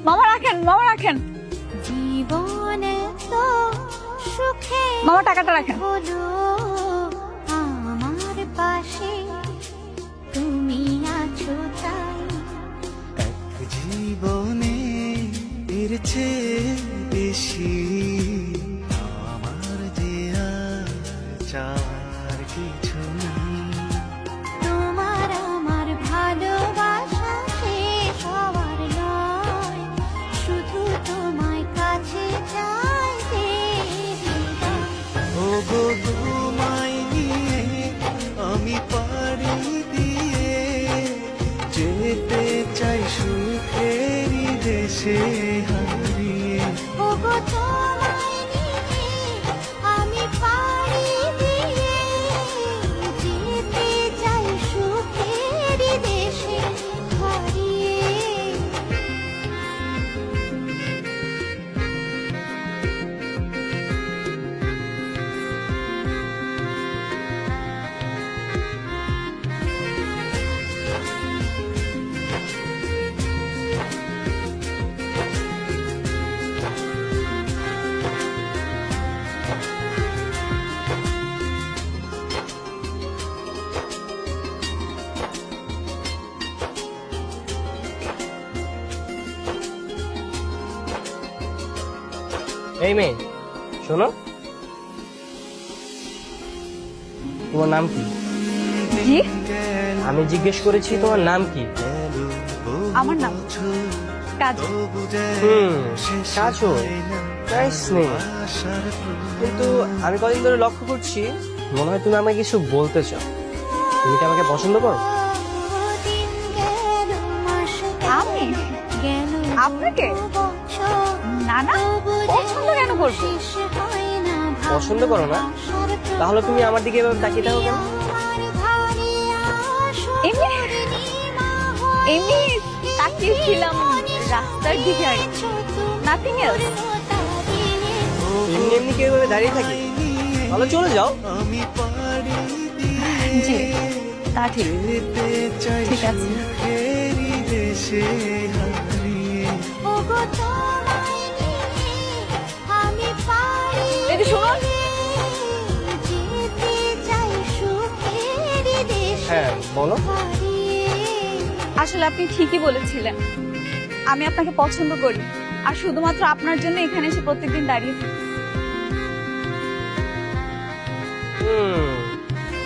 মামা রাখেন, মামা রাখেন। জীবনে তো সুখে মামা টাকাটা রাখেন। হলো আমার পাশে তুমি আছো তাই। এক জীবনে এর চেয়ে বেশি আমার যে আর চাওয়ার কিছু নেই। তোমার আমার ভালোবাসা শেষ হওয়ার নয়, শুধু তোমায় কাছে চাইতে হৃদয়। ও গো তোমায় নিয়ে আমি পাড়ি দিয়ে যেতে চাই সুখেরই দেশে হারিয়ে। ওগো তোমায় নিয়ে আমি পাড়ি দিয়ে যেতে চাই সুখের দেশে হারিয়ে। এই মেয়ে শোনো, তোমার নাম কি? জি, আমি জিজ্ঞেস করেছি তোমার নাম কি? আমার নাম কাজল। কাজল, নাইস নেম। কিন্তু আমি কদিন ধরে লক্ষ্য করছি, মনে হয় তুমি আমাকে কিছু বলতে চাও। তুমি কি আমাকে পছন্দ করো? দিন গেল, মাস আমি? গেল, আপনাকে? বছর, না না, তবু পছন্দ কেন করবো? শেষ হয় না পছন্দ করো না? ভালোবাসার তাহলে তুমি আমার দিকে এভাবে তাকিয়ে থাকো কেন? আমার ধারে আসো এমনি পূর্ণিমা হয়ে। এমনি তাকিয়েছিলাম রাস্তার দিকে, আর নাথিং এলস। এমনি এমনি কেউ এভাবে দাঁড়িয়ে থাকি? তাহলে চলে যাও। আমি পাড়ি জি, তা ঠিক। যেতে চাই ঠিক আছে। সুখেরই দেশে হারিয়ে। ওগো তোমায় নিয়ে আমি পারি এই যে শুনুন। যেতে চাই সুখের দেশে হ্যাঁ বলো। হারিয়ে। আসলে আপনি ঠিকই বলেছিলেন, আমি আপনাকে পছন্দ করি, আর শুধুমাত্র আপনার জন্য এখানে এসে প্রত্যেকদিন দাঁড়িয়ে থাকি।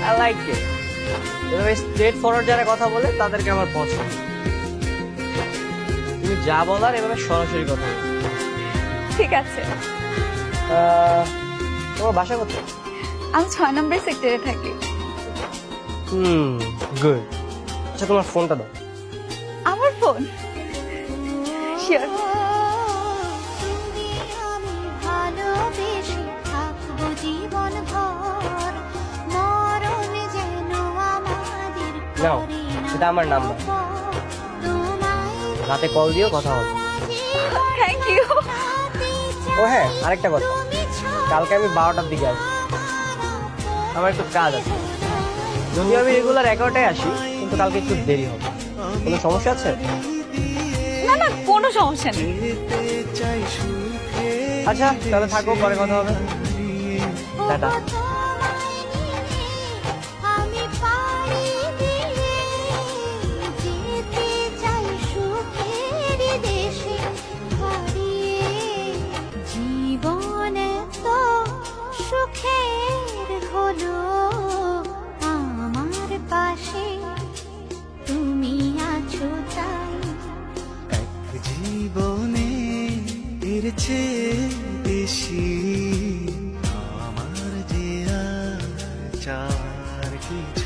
I like it. এভাবে স্ট্রেট ফরওয়ার্ড যারা কথা বলে তাদেরকে আমার পছন্দ। তুমি যা বলার এভাবে সরাসরি কথা বলো। ঠিক আছে, তোমার বাসা কোথায়? আমি 6 নম্বর সেক্টরে থাকি। গুড। আচ্ছা তোমার ফোনটা দাও। আমার ফোন? শিওর। তুমি আমি ভালোবেসে থাকবো জীবন ভর, মরণ যেন আমাদের নাও, করে না এটা আমার নাম্বার। তোমায় রাতে কল দিও, কথা হবে। Thank you. ও হ্যাঁ, আরেকটা কথা, কালকে আমি 12টার দিকে আসবো, আমার একটু কাজ আছে। যদিও আমি রেগুলার 11টায় আসি, কিন্তু কালকে একটু দেরি হবে। কোনো সমস্যা আছে? না না, কোনো সমস্যা নেই। যেতে চাই সুখেরই আচ্ছা তাহলে থাকো, পরে কথা হবে। টাটা। আমি পারি দিয়ে যেতে চাই সুখের দেশে হারিয়ে। জীবনে তো সুখের হলো আমার পাশে তুমি আছো তাই। এক জীবনে এর চেয়ে বেশি আমার যে আর চাওয়ার কিছু